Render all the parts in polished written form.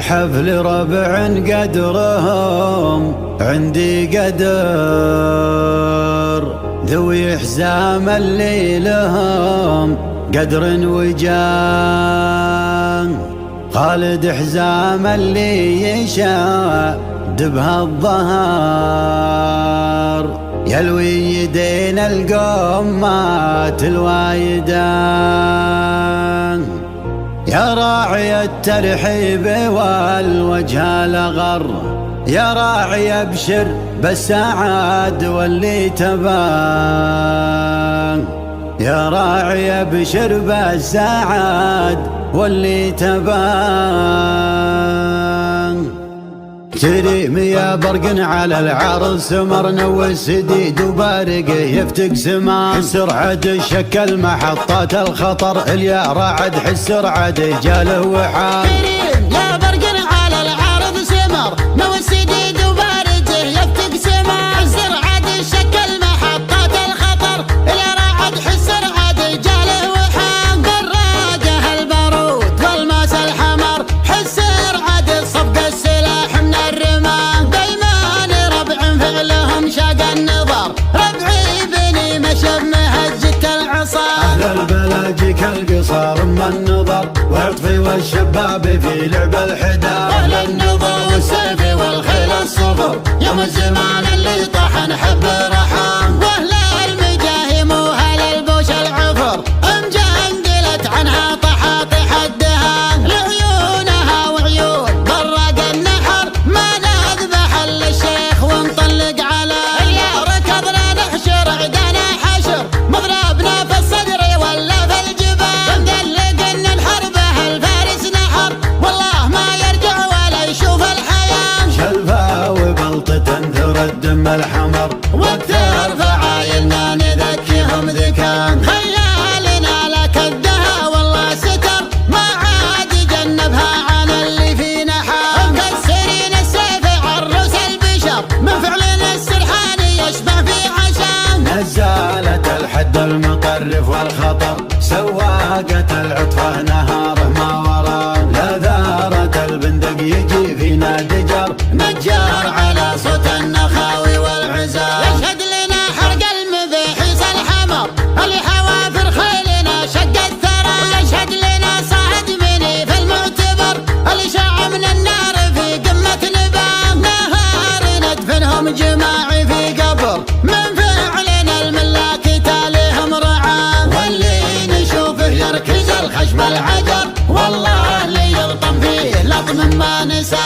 حفل ربع قدرهم عندي قدر، ذوي حزام اللي لهم قدر وجان. خالد حزام اللي يشاد بهالظهر، يلوي يدين القمات الوايدان. يا راعي الترحيب والوجه الأغر، يا راعي ابشر بالسعاد واللي تبان. يا راعي ابشر بالسعاد واللي تبان. تريم يا برق على العرس مرن والسديد وبارق يفتق سمان. سرعة الشكل محطات الخطر، اليا راعد حس سرعة جاله وحال. تريم يا برق على العرض سمر نو السديد وبارق يفتق سمان. سرعة الشكل محطات الخطر، اليا راعد حس سرعة جاله وحال. براقه البارود والماس الحمر، حس سرعة صفق السلاح من الرمال. دايمان ربع فعلهم شاق النظر، ربعي بني مشب مهجة العصا. أهل البلاجي كالقصار أما النظر، والعطفي والشباب في لعب الحدار. أهل النظر والسيف والخيل الصفر، يوم الزمان اللي طحن حب رحام. واهل المجاهم واهل البوش العفر، امجندلت عنها طحاطح الدهان. لعيونها وعيون براق النحر، ما نذبح الا الشيخ ونطلق على. يا ركضنا نحشر عدنا حشر، مضربنا في الصدر ولا في الجبال. مدلق ان الحرب الفارس نحر، والله ما يرجع ولا يشوف الحياة. شلفا وبلطة انثر الدم الحمر، واكثر فعايلنا نذكيهم ذكان. خيالنا لك الدها والله ستر، ما عاد يجنبها عن اللي فينا حام. مكسرين السيف عروس البشر، من فعلنا السرحاني يشبه في عشام. نزالة الحد المطرف والخطر، سواقة العطفة نهاره ما وراه. لا ذارة البندق يجي فينا دجر، نجار على صوت النخاوي والعزام. يشهد لنا حرق المذيحيس الحمر، اللي حوافر خيلنا شق الثرى. يشهد لنا صاعد مني في المعتبر، اللي شع من النار في قمة نبام. نهار ندفنهم جماعي في قبر، من فعلنا الملاك تاليهم رعام. واللي نشوفه يركز الخشم العجر، والله اللي يلطم فيه لطم ما نسى.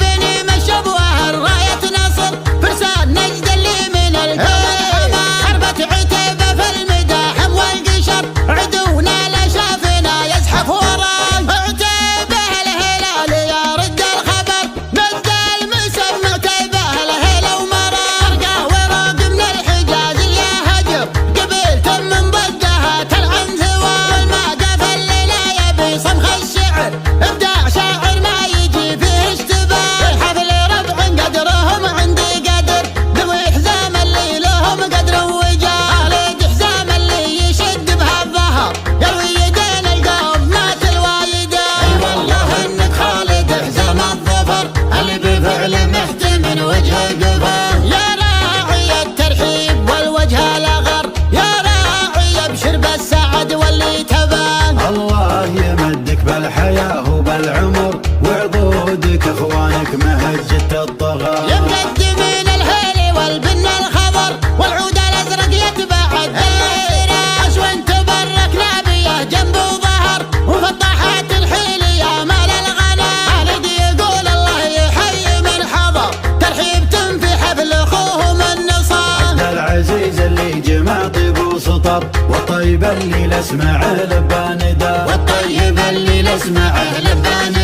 بني مشب واهل راية نصر، فرسان نجد اللي من الجبل. حربة عتيبة في المداحم والقشر، عدونا لا شافنا يزحف وراه. عتيبة الهلال يا رد الخبر، مد المسب معتيبة الهلا ومرار. ارقى وراق من الحجاز يا هجر، قبيلة من ضدها تلعن ثوار. والمادة في الليلة يبي صمخ الشعر، ابداع شاعر ما يجي فيه اشتباه. الحفل ربع قدرهم عندي قدر، ذوي حزام اللي لهم قدر وجاه. خالد حزام اللي يشد بهالظهر، يلوي يدين القوم مات الوايدان. اي والله انك خالد حزام الظفر، اللي بفعل محتمن وجه قفاه. يا راعي الترحيب والوجه الاغر، يا راعي ابشر بالسعد واللي تبان. الله يمدك بالحياة وبالعمر، وعضودك اخوانك مهجة الطغى. يمقدمين الهيل والبن الخضر، والعود الازرق يتبع الديران. وانت بركنا بيه جنب وظهر، وفطاحات الحيل يا مال الغنى. خالد يقول الله يحيي من حضر، ترحيب في حفل اخوه من نصار. عبد العزيز اللي جمع طيب وسطر، والطيب اللي لاسمع لبان دار. والطيب اللي لاسمعه لبان